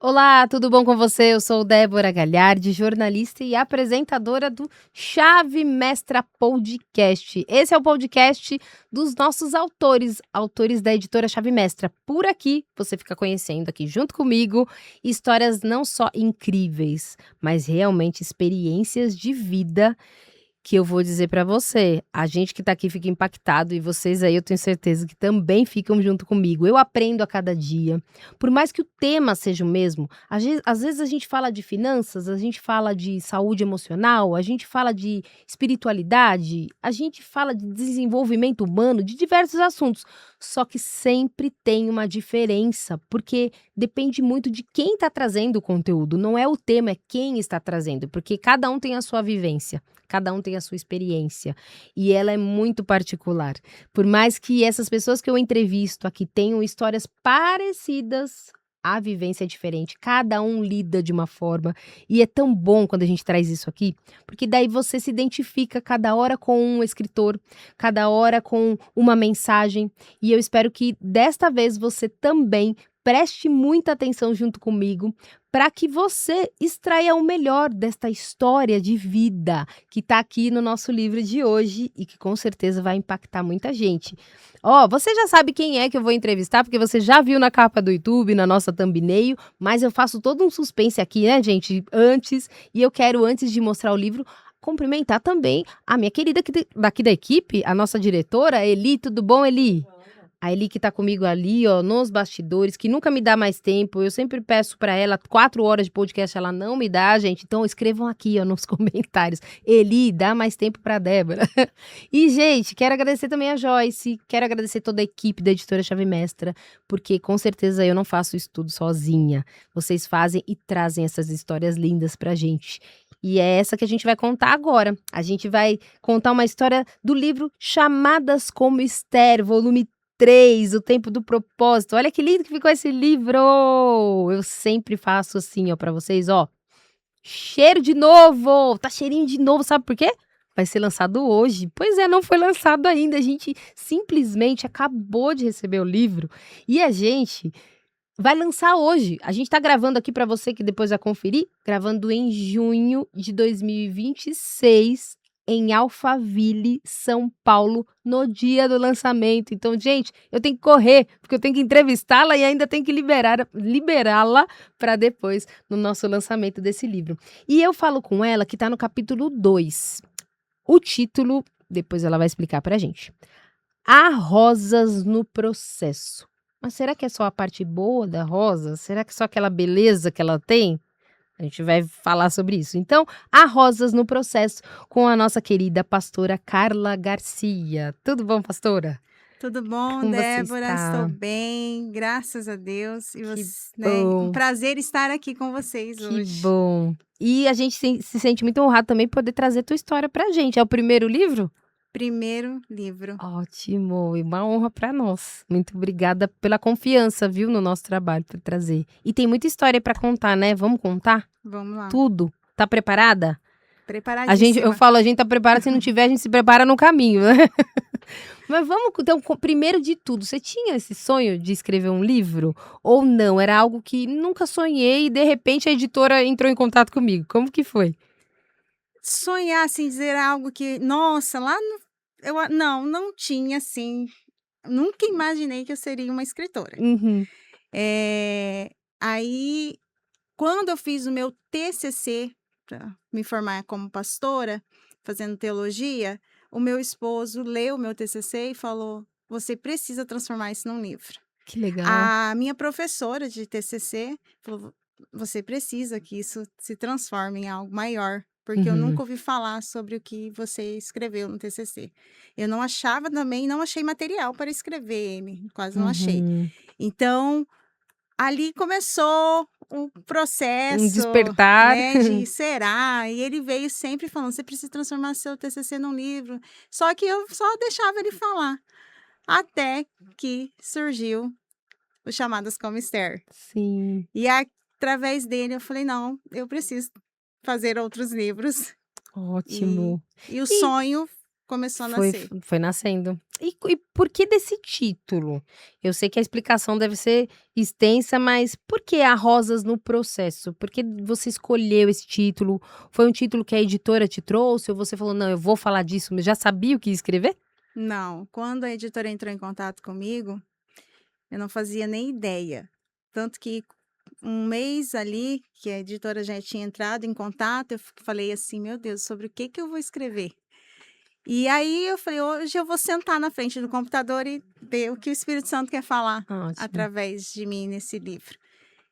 Olá, tudo bom com você? Eu sou Débora Galhardi, jornalista e apresentadora do Chave Mestra Podcast. Esse é o podcast dos nossos autores da editora Chave Mestra. Por aqui, você fica conhecendo aqui junto comigo histórias não só incríveis, mas realmente experiências de vida que eu vou dizer pra você, a gente que tá aqui fica impactado e vocês aí eu tenho certeza que também ficam junto comigo. Eu aprendo a cada dia. Por mais que o tema seja o mesmo, às vezes a gente fala de finanças, a gente fala de saúde emocional, a gente fala de espiritualidade, a gente fala de desenvolvimento humano, de diversos assuntos. Só que sempre tem uma diferença, porque depende muito de quem está trazendo o conteúdo. Não é o tema, é quem está trazendo, porque cada um tem a sua vivência. Cada um tem a sua experiência e ela é muito particular. Por mais que essas pessoas que eu entrevisto aqui tenham histórias parecidas, a vivência é diferente. Cada um lida de uma forma e é tão bom quando a gente traz isso aqui, porque daí você se identifica cada hora com um escritor, cada hora com uma mensagem e eu espero que desta vez você também preste muita atenção junto comigo para que você extraia o melhor desta história de vida que está aqui no nosso livro de hoje e que com certeza vai impactar muita gente. Ó, você já sabe quem é que eu vou entrevistar, porque você já viu na capa do YouTube, na nossa thumbnail, mas eu faço todo um suspense aqui, né, gente, antes, e eu quero, antes de mostrar o livro, cumprimentar também a minha querida daqui da equipe, a nossa diretora, Eli. Tudo bom, Eli? A Eli que tá comigo ali, ó, nos bastidores, que nunca me dá mais tempo. Eu sempre peço pra ela 4 horas de podcast, ela não me dá, gente. Então escrevam aqui, ó, nos comentários. Eli, dá mais tempo pra Débora. E, gente, quero agradecer também a Joyce, quero agradecer toda a equipe da editora Chave Mestra, porque com certeza eu não faço isso tudo sozinha. Vocês fazem e trazem essas histórias lindas pra gente. E é essa que a gente vai contar agora. A gente vai contar uma história do livro Chamadas como Esther, volume 3, O Tempo do Propósito. Olha que lindo que ficou esse livro! Eu sempre faço assim, ó, pra vocês, ó. Cheiro de novo! Tá cheirinho de novo, sabe por quê? Vai ser lançado hoje. Pois é, não foi lançado ainda. A gente simplesmente acabou de receber o livro e a gente vai lançar hoje. A gente tá gravando aqui pra você que depois vai conferir, gravando em junho de 2026, em Alphaville, São Paulo, no dia do lançamento. Então, gente, eu tenho que correr, porque eu tenho que entrevistá-la e ainda tenho que liberá-la para depois, no nosso lançamento desse livro. E eu falo com ela que tá no capítulo 2. O título, depois ela vai explicar pra gente. Há rosas no processo. Mas será que é só a parte boa da rosa? Será que é só aquela beleza que ela tem? A gente vai falar sobre isso. Então, há rosas no processo com a nossa querida pastora Carla Garcia. Tudo bom, pastora? Tudo bom, Como você Débora? Estou está? bem, graças a Deus. E Que você, né? Um bom, prazer estar aqui com vocês que hoje. bom. E a gente se sente muito honrado também por poder trazer tua história pra gente. É o primeiro livro? Primeiro livro. Ótimo, e uma honra para nós. Muito obrigada pela confiança, viu, no nosso trabalho por trazer. E tem muita história para contar, né? Vamos contar Vamos lá. tudo. Tá preparada? Eu Preparadíssima. falo, a gente tá preparada, se não tiver, a gente se prepara no caminho, né? Mas vamos, então, primeiro de tudo, você tinha esse sonho de escrever um livro? Ou não? Era algo que nunca sonhei e de repente a editora entrou em contato comigo. Como que foi? Sonhar, assim, dizer algo que, nossa, lá no, não tinha, assim, nunca imaginei que eu seria uma escritora. Uhum. É, aí, quando eu fiz o meu TCC, para me formar como pastora, fazendo teologia, o meu esposo leu o meu TCC e falou: você precisa transformar isso num livro. Que legal. A minha professora de TCC falou: você precisa que isso se transforme em algo maior, porque eu Uhum. nunca ouvi falar sobre o que você escreveu no TCC. Eu não achava também, não achei material para escrever ele, quase não achei. Uhum. Então, ali começou um Um processo, despertar. né, de será? E ele veio sempre falando: você precisa transformar seu TCC num livro. Só que eu só deixava ele falar, até que surgiu o Chamadas como Esther. Sim. E através dele eu falei: não, eu preciso fazer outros livros. E, Ótimo. e o E sonho começou a Foi nascer. foi nascendo. E por que desse título? Eu sei que a explicação deve ser extensa, mas por que há rosas no processo? Por que você escolheu esse título? Foi um título que a editora te trouxe ou você falou: "Não, eu vou falar disso", mas já sabia o que ia escrever? Não, quando a editora entrou em contato comigo, eu não fazia nem ideia. Tanto que um mês ali, que a editora já tinha entrado em contato, eu falei assim: "Meu Deus, sobre o que eu vou escrever?". E aí eu falei: "Hoje eu vou sentar na frente do computador e ver o que o Espírito Santo quer falar Ótimo. através de mim nesse livro".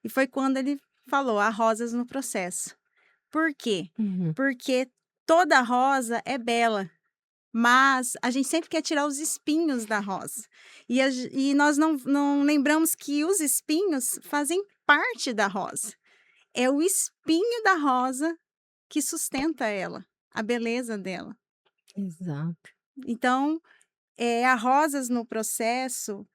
E foi quando ele falou: "Há rosas no processo". Por quê? Uhum. Porque toda rosa é bela, mas a gente sempre quer tirar os espinhos da rosa. E nós não lembramos que os espinhos fazem parte da rosa. É o espinho da rosa que sustenta ela, a beleza dela. Exato. Então, a Rosas no Processo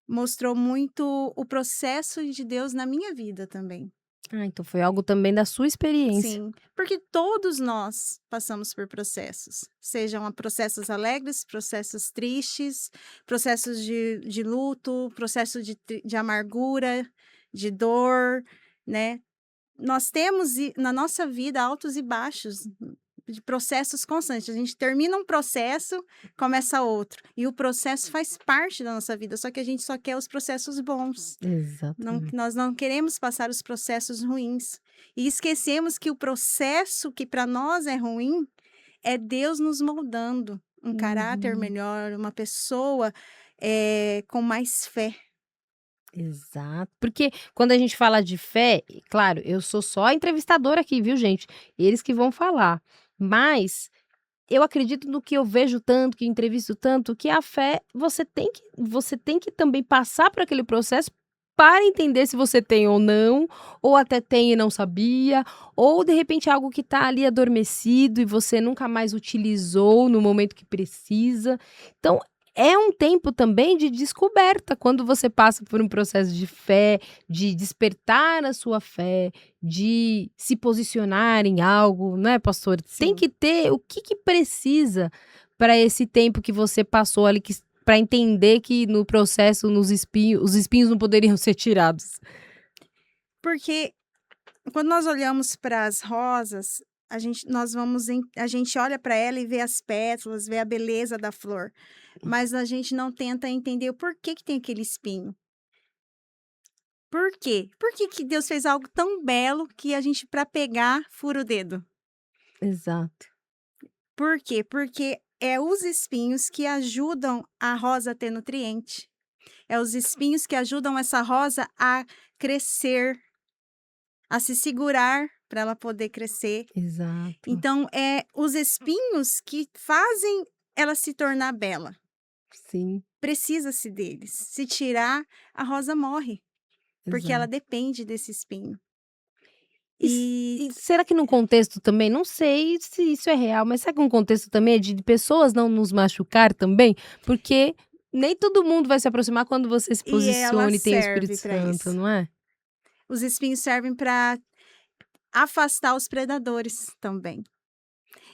mostrou muito o processo de Deus na minha vida também. Ah, então foi algo também da sua experiência. Sim, porque todos nós passamos por processos, sejam processos alegres, processos tristes, processos de luto, processos de amargura, de dor, né? Nós temos na nossa vida altos e baixos, de processos constantes. A gente termina um processo, começa outro. E o processo faz parte da nossa vida, só que a gente só quer os processos bons. Exatamente. Nós não queremos passar os processos ruins. E esquecemos que o processo que para nós é ruim é Deus nos moldando um caráter Uhum. melhor, uma pessoa com mais fé. Exato. Porque quando a gente fala de fé, e claro, eu sou só a entrevistadora aqui, viu, gente? Eles que vão falar. Mas eu acredito no que eu vejo tanto, que entrevisto tanto, que a fé você tem que também passar por aquele processo para entender se você tem ou não, ou até tem e não sabia, ou de repente é algo que está ali adormecido e você nunca mais utilizou no momento que precisa. Então, é um tempo também de descoberta quando você passa por um processo de fé, de despertar a sua fé, de se posicionar em algo, né, pastor? Tem Sim. que ter o que precisa para esse tempo que você passou ali, para entender que no processo, os espinhos não poderiam ser tirados. Porque quando nós olhamos para as rosas, a gente olha para ela e vê as pétalas, vê a beleza da flor, mas a gente não tenta entender o porquê que tem aquele espinho. Por quê? Por que que Deus fez algo tão belo que a gente, para pegar, fura o dedo? Exato, Por quê? Porque é os espinhos que ajudam a rosa a ter nutriente. É os espinhos que ajudam essa rosa a crescer, a se segurar para ela poder crescer. exato. Então, é os espinhos que fazem ela se tornar bela. Sim, Precisa-se deles. Se tirar, a rosa morre, porque ela exato. depende desse espinho. E E será que num contexto também, não sei se isso é real, mas será que um contexto também é de pessoas não nos machucar também? Porque nem todo mundo vai se aproximar quando você se ela posiciona e tem o Espírito serve para Santo, isso. não é? Os espinhos servem para afastar os predadores também.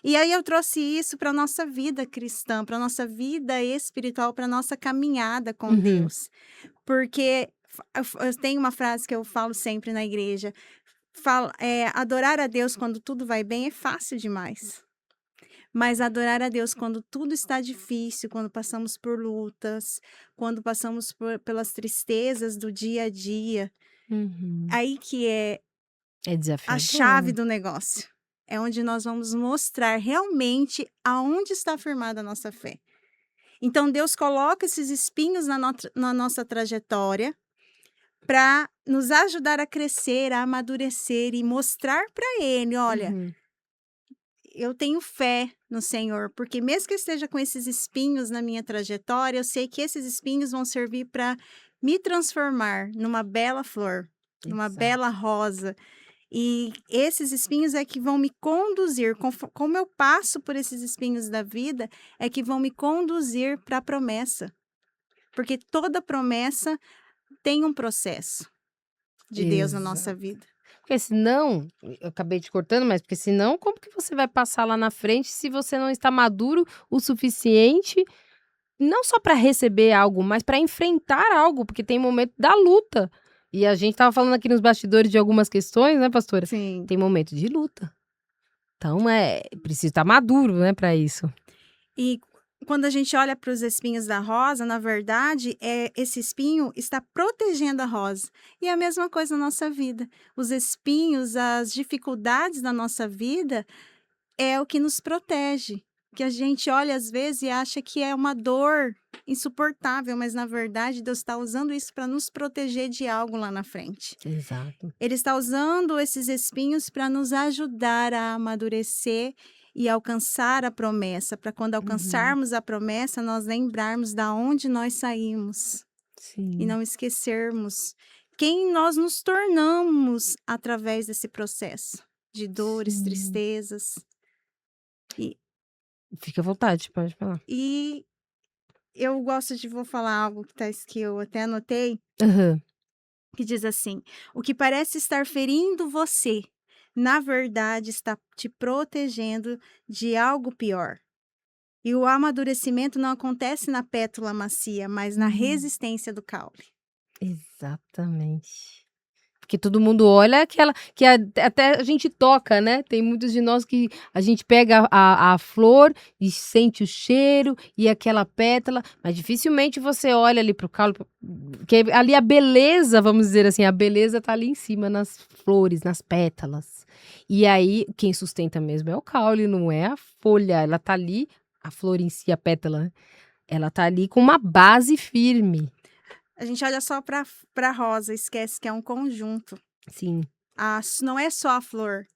E aí eu trouxe isso para nossa vida cristã, para nossa vida espiritual, para nossa caminhada com Uhum. Deus. Porque eu tenho uma frase que eu falo sempre na igreja, adorar a Deus quando tudo vai bem é fácil demais. Mas adorar a Deus quando tudo está difícil, quando passamos por lutas, quando passamos pelas tristezas do dia a dia, Uhum. aí que é É a chave desafiador. do negócio. É onde nós vamos mostrar realmente aonde está firmada a nossa fé. Então, Deus coloca esses espinhos na nossa trajetória para nos ajudar a crescer, a amadurecer e mostrar para Ele: olha, Uhum. eu tenho fé no Senhor, porque mesmo que eu esteja com esses espinhos na minha trajetória, eu sei que esses espinhos vão servir para me transformar numa bela flor, numa bela Exato. rosa. E esses espinhos é que vão me conduzir, como eu passo por esses espinhos da vida, é que vão me conduzir para a promessa. Porque toda promessa tem um processo de Deus na nossa Exato. vida. Porque senão, eu acabei te cortando, mas porque senão como que você vai passar lá na frente se você não está maduro o suficiente, não só para receber algo, mas para enfrentar algo, porque tem momento da luta. E a gente estava falando aqui nos bastidores de algumas questões, né, pastora? Sim. Tem momento de luta. Então precisa estar maduro, né, para isso. E quando a gente olha para os espinhos da rosa, na verdade, esse espinho está protegendo a rosa. E é a mesma coisa na nossa vida. Os espinhos, as dificuldades da nossa vida é o que nos protege. Que a gente olha às vezes e acha que é uma dor insuportável, mas na verdade Deus está usando isso para nos proteger de algo lá na frente. Exato. Ele está usando esses espinhos para nos ajudar a amadurecer e alcançar a promessa, para quando Uhum. alcançarmos a promessa, nós lembrarmos da onde nós saímos e Sim, não esquecermos quem nós nos tornamos através desse processo de dores, sim. tristezas. E, Fica à vontade, pode falar. e eu gosto de vou falar algo que eu até anotei, Aham. que diz assim: o que parece estar ferindo você, na verdade está te protegendo de algo pior. E o amadurecimento não acontece na pétala macia, mas na Uhum. resistência do caule. Exatamente. Porque todo mundo olha aquela que até a gente toca, né, tem muitos de nós que a gente pega a flor e sente o cheiro e aquela pétala, mas dificilmente você olha ali para o caule, porque ali a beleza, vamos dizer assim, a beleza tá ali em cima nas flores, nas pétalas. E aí quem sustenta mesmo é o caule, não é a folha, ela tá ali, a flor em si, a pétala, né, ela tá ali com uma base firme. A gente olha só para a rosa, esquece que é um conjunto. Sim. Não é só a flor,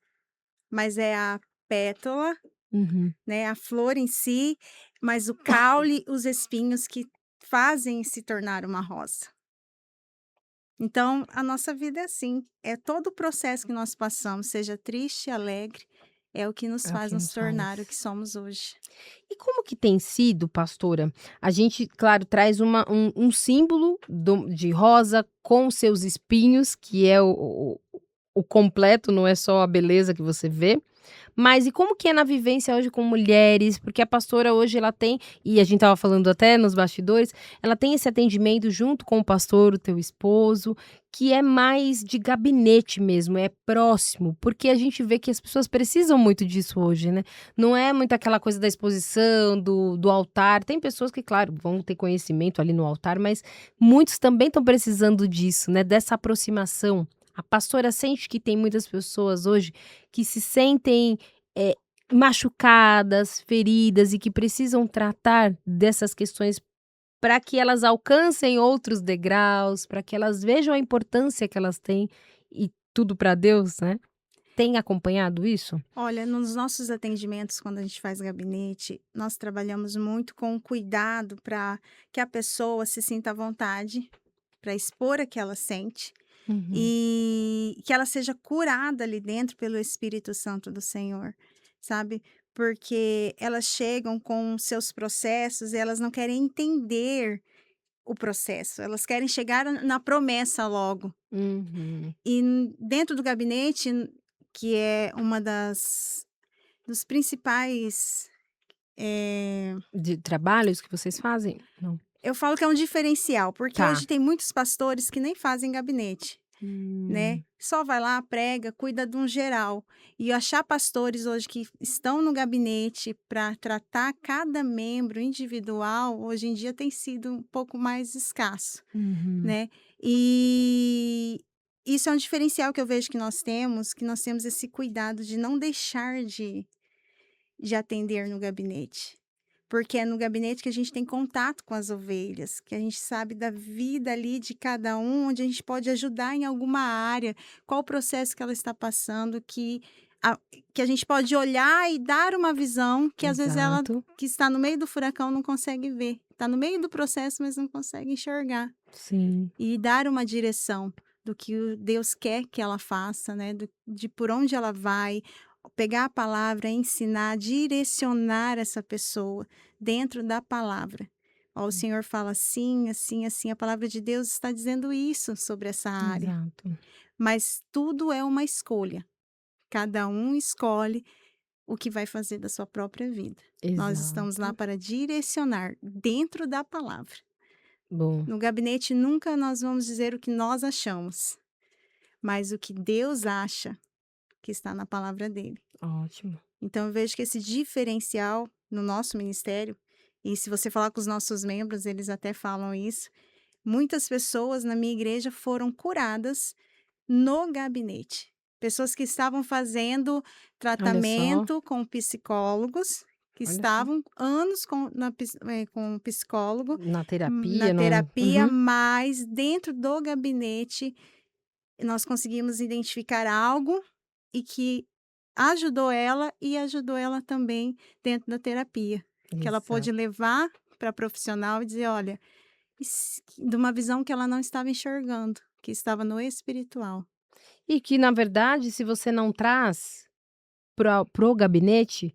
mas é a pétala, Uhum. né, a flor em si, mas o caule, os espinhos que fazem se tornar uma rosa. Então, a nossa vida é assim, é todo o processo que nós passamos, seja triste, alegre, é o que nos É o faz que nos nos tornar o faz. que somos hoje. E como que tem sido, pastora? A gente, claro, traz um símbolo de rosa com seus espinhos, que é o completo, não é só a beleza que você vê. Mas e como que é na vivência hoje com mulheres? Porque a pastora hoje ela tem, e a gente estava falando até nos bastidores, ela tem esse atendimento junto com o pastor, o teu esposo, que é mais de gabinete mesmo, é próximo, porque a gente vê que as pessoas precisam muito disso hoje, né? Não é muito aquela coisa da exposição, do altar. Tem pessoas que, claro, vão ter conhecimento ali no altar, mas muitos também estão precisando disso, né? Dessa aproximação. A pastora sente que tem muitas pessoas hoje que se sentem, eh, machucadas, feridas e que precisam tratar dessas questões para que elas alcancem outros degraus, para que elas vejam a importância que elas têm e tudo para Deus, né. Tem acompanhado isso? Olha, nos nossos atendimentos, quando a gente faz gabinete, nós trabalhamos muito com cuidado para que a pessoa se sinta à vontade para expor o que ela sente Uhum. e que ela seja curada ali dentro pelo Espírito Santo do Senhor, sabe? Porque elas chegam com seus processos e elas não querem entender o processo, elas querem chegar na promessa logo. Uhum. E dentro do gabinete, que é uma dos principais, eh, De trabalhos que vocês fazem? Não. eu falo que é um diferencial, porque Tá. hoje tem muitos pastores que nem fazem gabinete, né, Hum. só vai lá, prega, cuida de um geral. E achar pastores hoje que estão no gabinete para tratar cada membro individual, hoje em dia tem sido um pouco mais escasso, Uhum. né. E isso é um diferencial que nós temos esse cuidado de não deixar de atender no gabinete. Porque é no gabinete que a gente tem contato com as ovelhas, que a gente sabe da vida ali de cada um, onde a gente pode ajudar em alguma área, qual o processo que ela está passando, a, que a gente pode olhar e dar uma visão que às vezes ela Exato. que está no meio do furacão não consegue ver. Está no meio do processo, mas não consegue enxergar. Sim. E dar uma direção do que o Deus quer que ela faça, né, de por onde ela vai, pegar a palavra, ensinar, direcionar essa pessoa dentro da palavra. Ó, o Senhor fala assim, assim, assim, a palavra de Deus está dizendo isso sobre essa área. Exato. mas tudo é uma escolha. Cada um escolhe o que vai fazer da sua própria vida. Nós estamos lá Exato. para direcionar dentro da palavra. Bom, No gabinete nunca nós vamos dizer o que nós achamos, mas o que Deus acha que está na palavra dele. ótimo. Então eu vejo que esse diferencial no nosso ministério, e se você falar com os nossos membros, eles até falam isso, muitas pessoas na minha igreja foram curadas no gabinete. Pessoas que estavam fazendo Olha só, tratamento com psicólogos, que olha só. estavam anos com psicólogo, Na na terapia, no terapia, uhum. mas dentro do gabinete nós conseguimos identificar algo e que ajudou ela e ajudou ela também dentro da terapia, que ela pôde Exato. levar para profissional e dizer: "Olha, de uma visão que ela não estava enxergando, que estava no espiritual". E que na verdade se você não traz para o gabinete,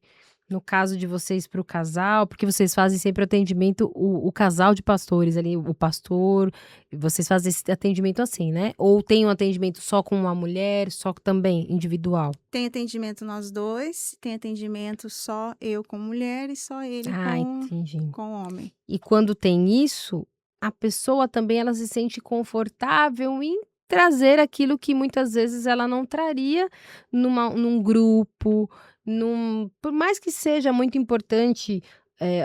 no caso de vocês para o casal, porque vocês fazem sempre atendimento o casal de pastores ali, o pastor, vocês fazem esse atendimento assim, né? Ou tem um atendimento só com uma mulher, só também individual? Tem atendimento nós 2, tem atendimento só eu com mulher e só ele Ah, com entendi. homem. E quando tem isso, a pessoa também ela se sente confortável em trazer aquilo que muitas vezes ela não traria num grupo, por mais que seja muito importante,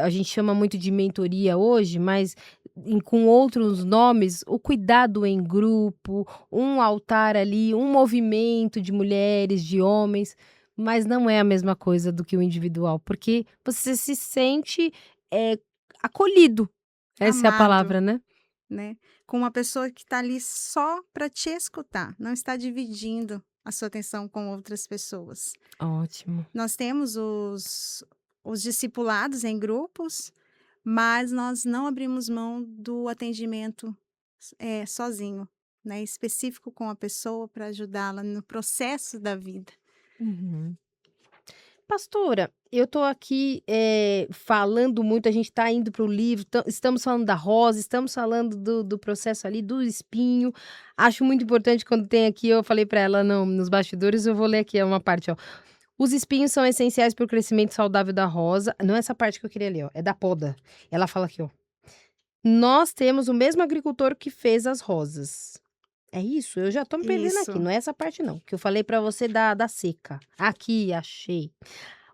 a gente chama muito de mentoria hoje, mas com outros nomes, o cuidado em grupo, um altar ali, um movimento de mulheres, de homens, mas não é a mesma coisa do que o individual, porque você se sente, eh, acolhido, essa é a Amado, palavra, né. né, com uma pessoa que está ali só para te escutar, não está dividindo a sua atenção com outras pessoas. Ótimo. Nós temos os discipulados em grupos, mas nós não abrimos mão do atendimento, sozinho, né, específico com a pessoa para ajudá-la no processo da vida. Uhum. Pastora, eu tô aqui, falando muito, a gente tá indo para o livro, estamos falando da rosa, estamos falando do processo ali, do espinho. Acho muito importante quando tem aqui, eu falei para ela nos bastidores, eu vou ler aqui uma parte, ó. Os espinhos são essenciais para o crescimento saudável da rosa. Não é essa parte que eu queria ler, ó, é da poda. Ela fala aqui, ó: "Nós temos o mesmo agricultor que fez as rosas". É isso? Eu já tô me perdendo aqui, Isso, não é essa parte não, que eu falei para você da seca. Aqui, achei.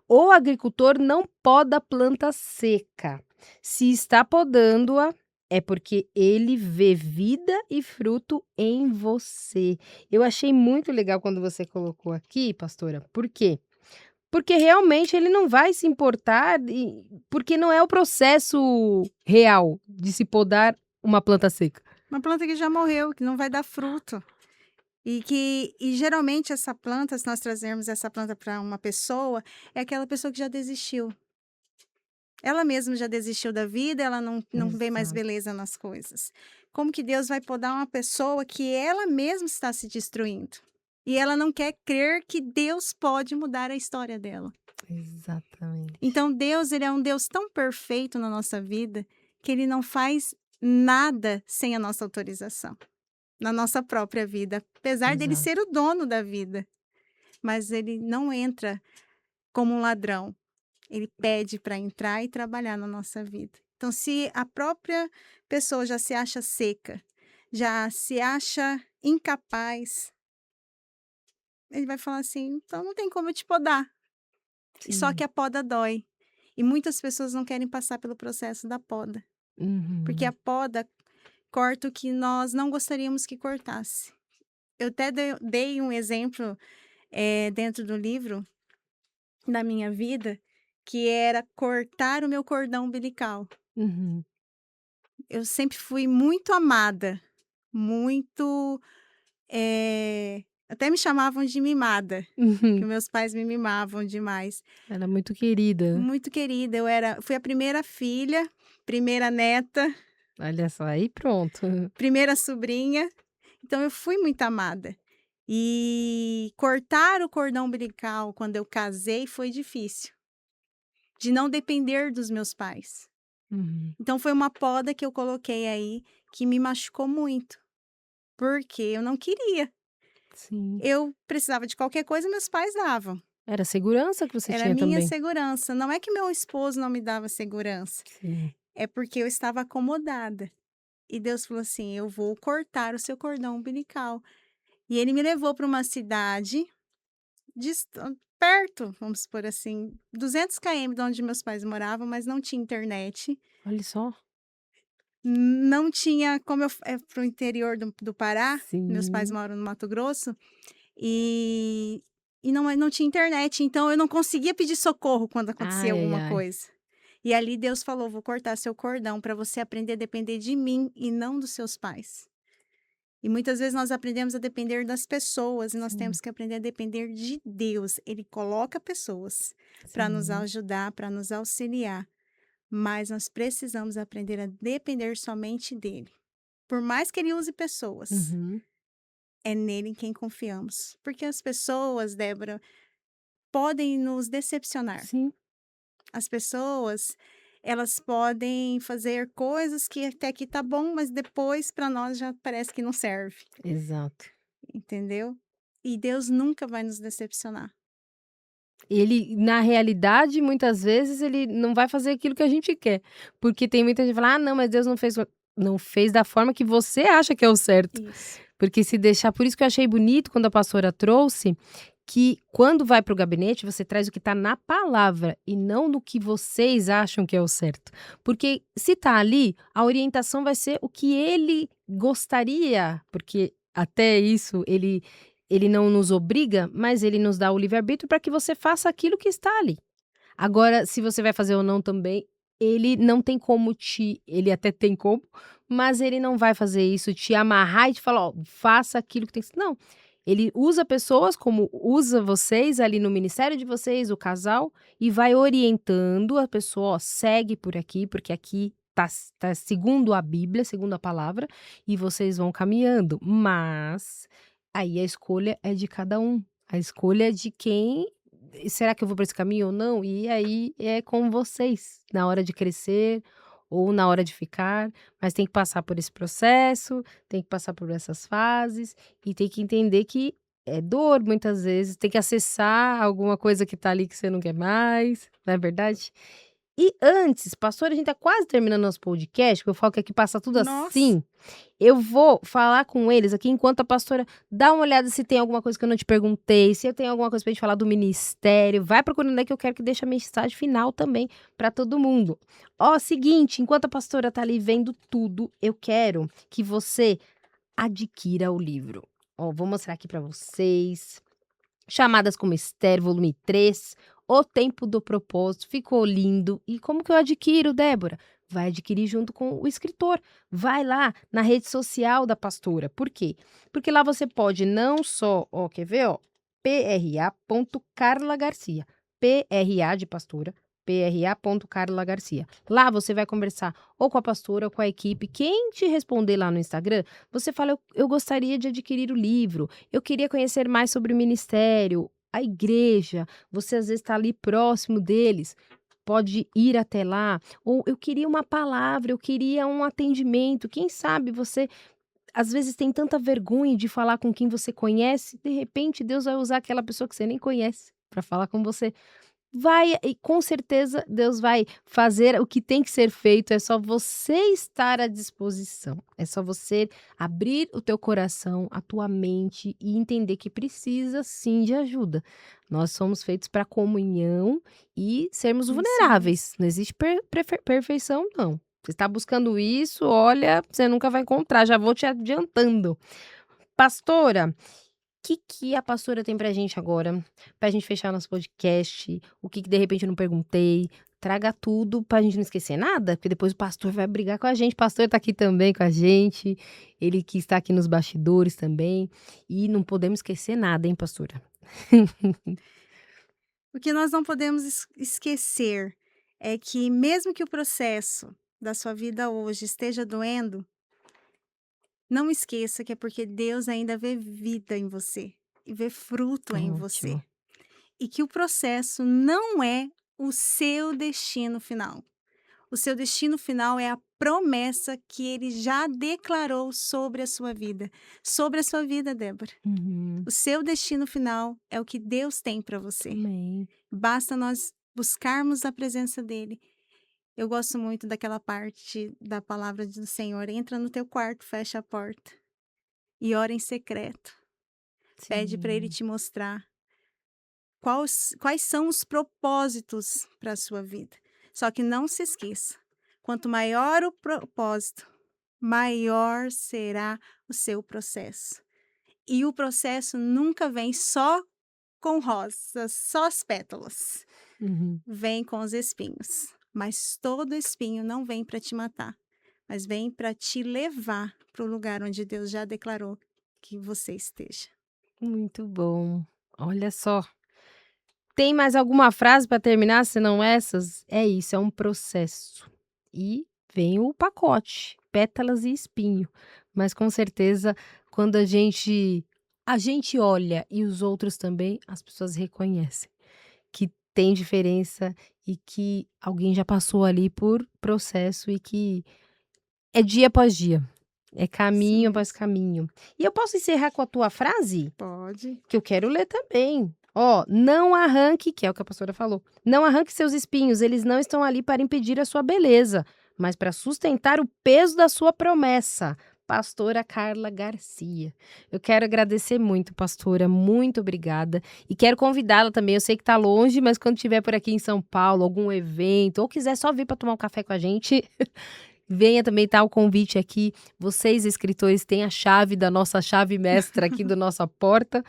O agricultor não poda a planta seca. Se está podando-a, é porque ele vê vida e fruto em você. Eu achei muito legal quando você colocou aqui, pastora. Por quê? Porque realmente ele não vai se importar, porque não é o processo real de se podar uma planta seca. uma planta que já morreu, que não vai dar fruto. E geralmente essa planta, se nós trazermos essa planta para uma pessoa, é aquela pessoa que já desistiu. Ela mesma já desistiu da vida, ela não vê mais Exato, beleza nas coisas. Como que Deus vai podar uma pessoa que ela mesma está se destruindo? E ela não quer crer que Deus pode mudar a história dela. exatamente. Então Deus, ele é um Deus tão perfeito na nossa vida que ele não faz nada sem a nossa autorização, na nossa própria vida, apesar dele ser Exato. o dono da vida, mas ele não entra como um ladrão. Ele pede para entrar e trabalhar na nossa vida. Então, se a própria pessoa já se acha seca, já se acha incapaz, ele vai falar assim: então não tem como eu te podar. E só que Sim. a poda dói. E muitas pessoas não querem passar pelo processo da poda, porque a Uhum. poda corta o que nós não gostaríamos que cortasse. Eu até dei um exemplo dentro do livro da minha vida, que era cortar o meu cordão umbilical. Uhum. Eu sempre fui muito amada, muito, até me chamavam de mimada, que Uhum. meus pais me mimavam demais. Ela é muito querida. Muito querida, fui a primeira filha, primeira neta, Olha só, aí pronto. primeira sobrinha, então eu fui muito amada. E cortar o cordão umbilical quando eu casei foi difícil, de não depender dos meus pais. Uhum. Então foi uma poda que eu coloquei aí, que me machucou muito, porque eu não queria. Sim. Eu precisava de qualquer coisa, meus pais davam. Era a segurança que você Era a tinha minha também. segurança. Não é que meu esposo não me dava segurança, Sim. é porque eu estava acomodada. E Deus falou assim: "Eu vou cortar o seu cordão umbilical". E ele me levou para uma cidade perto, vamos supor assim, 200 km de onde meus pais moravam, mas não tinha internet, Olha só. não tinha como é para o interior do Pará, meus pais Sim. moram no Mato Grosso, e não tinha internet, então eu não conseguia pedir socorro quando acontecia Ai, ai, alguma ai. coisa. E ali Deus falou: "Vou cortar seu cordão para você aprender a depender de mim e não dos seus pais". E muitas vezes nós aprendemos a depender das pessoas e nós Sim, temos que aprender a depender de Deus. Ele coloca pessoas para nos sim. ajudar, para nos auxiliar, mas nós precisamos aprender a depender somente dele. Por mais que ele use pessoas, Uhum. é nele em quem confiamos. Porque as pessoas, Débora, podem nos decepcionar. Sim, As pessoas, elas podem fazer coisas que até aqui tá bom, mas depois para nós já parece que não serve. exato. Entendeu? E Deus nunca vai nos decepcionar. Ele, na realidade, muitas vezes, ele não vai fazer aquilo que a gente quer, porque tem muita gente que fala: "Ah, não, mas Deus não fez da forma que você acha que é o certo". Isso. Porque se deixar por isso que eu achei bonito quando a pastora trouxe, que quando vai para o gabinete, você traz o que está na palavra e não no que vocês acham que é o certo. Porque se está ali, a orientação vai ser o que ele gostaria, porque até isso ele não nos obriga, mas ele nos dá o livre-arbítrio para que você faça aquilo que está ali. Agora, se você vai fazer ou não também, ele não tem como ele até tem como, mas ele não vai fazer isso, te amarrar e te falar: "Ó, faça aquilo que tem que ser", não. Ele usa pessoas como usa vocês ali no ministério de vocês, o casal, e vai orientando a pessoa: "Ó, segue por aqui, porque aqui tá segundo a Bíblia, segundo a palavra, e vocês vão caminhando". Mas aí a escolha é de cada um, a escolha é de quem será que eu vou por esse caminho ou não? E aí é com vocês, na hora de crescer ou na hora de ficar, mas tem que passar por esse processo, tem que passar por essas fases e tem que entender que é dor muitas vezes, tem que acessar alguma coisa que tá ali que você não quer mais, não é verdade? E antes, pastora, a gente tá quase terminando nosso podcast, porque eu falo que aqui passa tudo Nossa, assim. Eu vou falar com eles aqui enquanto a pastora dá uma olhada se tem alguma coisa que eu não te perguntei, se eu tenho alguma coisa pra gente falar do ministério. Vai procurando aí que eu quero que deixe a mensagem final também pra todo mundo. Ó, seguinte, enquanto a pastora tá ali vendo tudo, eu quero que você adquira o livro. Ó, vou mostrar aqui pra vocês. Chamadas com Mistério, volume 3, O Tempo do Propósito, ficou lindo. E como que eu adquiro, Débora? Vai adquirir junto com o escritor. Vai lá na rede social da pastora. Por quê? Porque lá você pode não só, ó, quer ver, ó? pra.carla Garcia. PRA de pastora, pra.carla Garcia. Lá você vai conversar ou com a pastora ou com a equipe. Quem te responder lá no Instagram, você fala: eu gostaria de adquirir o livro, eu queria conhecer mais sobre o ministério, a igreja, você às vezes está ali próximo deles, pode ir até lá, ou eu queria uma palavra, eu queria um atendimento, quem sabe você às vezes tem tanta vergonha de falar com quem você conhece, de repente Deus vai usar aquela pessoa que você nem conhece para falar com você. Vai e com certeza Deus vai fazer o que tem que ser feito, é só você estar à disposição, é só você abrir o teu coração, a tua mente e entender que precisa sim de ajuda. Nós somos feitos para comunhão e sermos isso mesmo. vulneráveis, não existe perfeição não. Você está buscando isso, olha, você nunca vai encontrar, já vou te adiantando. Pastora, que a pastora tem pra gente agora, pra gente fechar nosso podcast, o que de repente eu não perguntei, traga tudo pra gente não esquecer nada, porque depois o pastor vai brigar com a gente, o pastor tá aqui também com a gente, ele que está aqui nos bastidores também, e não podemos esquecer nada, hein, pastora? O que nós não podemos esquecer é que mesmo que o processo da sua vida hoje esteja doendo, não esqueça que é porque Deus ainda vê vida em você e vê fruto em você. Ótimo. E que o processo não é o seu destino final. O seu destino final é a promessa que ele já declarou sobre a sua vida. Sobre a sua vida, Débora. Uhum. O seu destino final é o que Deus tem para você. Amém. Basta nós buscarmos a presença dele. Eu gosto muito daquela parte da palavra do Senhor. Entra no teu quarto, fecha a porta e ora em secreto. Pede para ele Sim. te mostrar quais são os propósitos para a sua vida. Só que não se esqueça, quanto maior o propósito, maior será o seu processo. E o processo nunca vem só com rosas, só as pétalas. Uhum. Vem com os espinhos. Mas todo espinho não vem para te matar, mas vem para te levar para o lugar onde Deus já declarou que você esteja. Muito bom. Olha só. Tem mais alguma frase para terminar, senão essas? É isso, é um processo. E vem o pacote, pétalas e espinho. Mas com certeza, quando a gente olha e os outros também, as pessoas reconhecem que tem diferença e que alguém já passou ali por processo e que é dia após dia, é Isso caminho após mesmo. caminho. E eu posso encerrar com a tua frase? Pode. Que eu quero ler também. Ó, não arranque, que é o que a pastora falou, não arranque seus espinhos, eles não estão ali para impedir a sua beleza, mas para sustentar o peso da sua promessa. Pastora Carla Garcia. Eu quero agradecer muito, pastora, muito obrigada. E quero convidá-la também, eu sei que tá longe, mas quando estiver por aqui em São Paulo, algum evento, ou quiser só vir para tomar um café com a gente, venha também, tá o convite aqui. Vocês, escritores, têm a chave da nossa chave mestra aqui da nossa porta.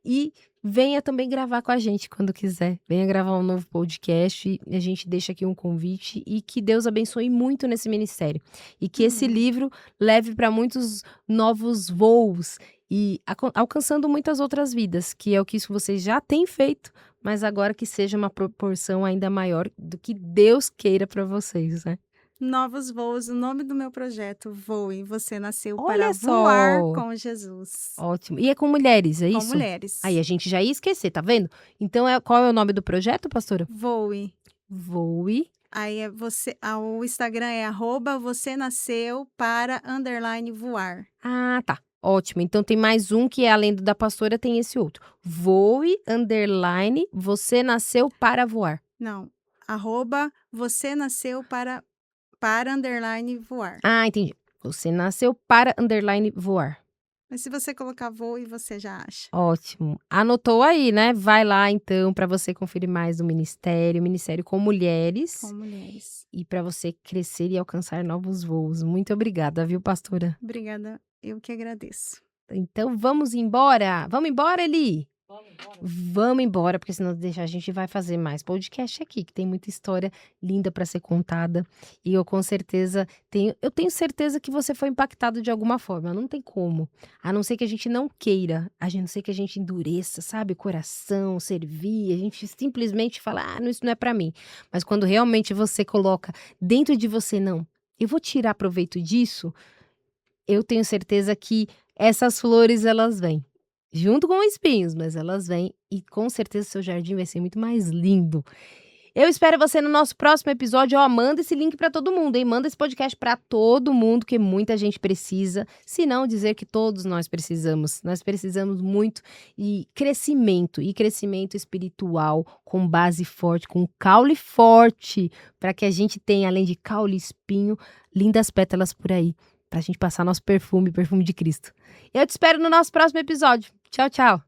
E venha também gravar com a gente quando quiser. Venha gravar um novo podcast. A gente deixa aqui um convite e que Deus abençoe muito nesse ministério. E que esse livro leve para muitos novos voos e alcançando muitas outras vidas, que é o que isso vocês já têm feito, mas agora que seja uma proporção ainda maior do que Deus queira para vocês, né? Novos voos, o nome do meu projeto, Voe, você nasceu para Olha voar só! com Jesus. Ótimo. E é com mulheres, é Com isso? mulheres. Aí a gente já ia esquecer, tá vendo? Então, qual é o nome do projeto, pastora? Voe. Voe. Aí o Instagram é @você nasceu para_voar. Ah, tá. Ótimo. Então tem mais um que além do da pastora tem esse outro. Voe, você nasceu para voar. Não, @você nasceu para voar. Ah, entendi. Você nasceu para voar. Mas se você colocar Voe, você já acha. Ótimo. Anotou aí, né? Vai lá então para você conferir mais do ministério com mulheres Com mulheres. e para você crescer e alcançar novos voos. Muito obrigada, viu, pastora? Obrigada, eu que agradeço. Então vamos embora. Vamos embora, Eli? Vamos embora, porque senão deixa, a gente vai fazer mais podcast aqui, que tem muita história linda para ser contada. E eu com certeza tenho certeza que você foi impactado de alguma forma. Não tem como. A não ser que a gente não queira, a não ser que a gente endureça, sabe, o coração, servir, a gente simplesmente fala, isso não é para mim. Mas quando realmente você coloca dentro de você, não, eu vou tirar proveito disso, eu tenho certeza que essas flores elas vêm. Junto com espinhos, mas elas vêm e com certeza seu jardim vai ser muito mais lindo. Eu espero você no nosso próximo episódio. Ó, manda esse link para todo mundo, hein? Manda esse podcast para todo mundo, que muita gente precisa. Se não dizer que todos nós precisamos. Nós precisamos muito e crescimento espiritual com base forte, com caule forte, para que a gente tenha, além de caule e espinho, lindas pétalas por aí, pra gente passar nosso perfume de Cristo. Eu te espero no nosso próximo episódio. Tchau, tchau.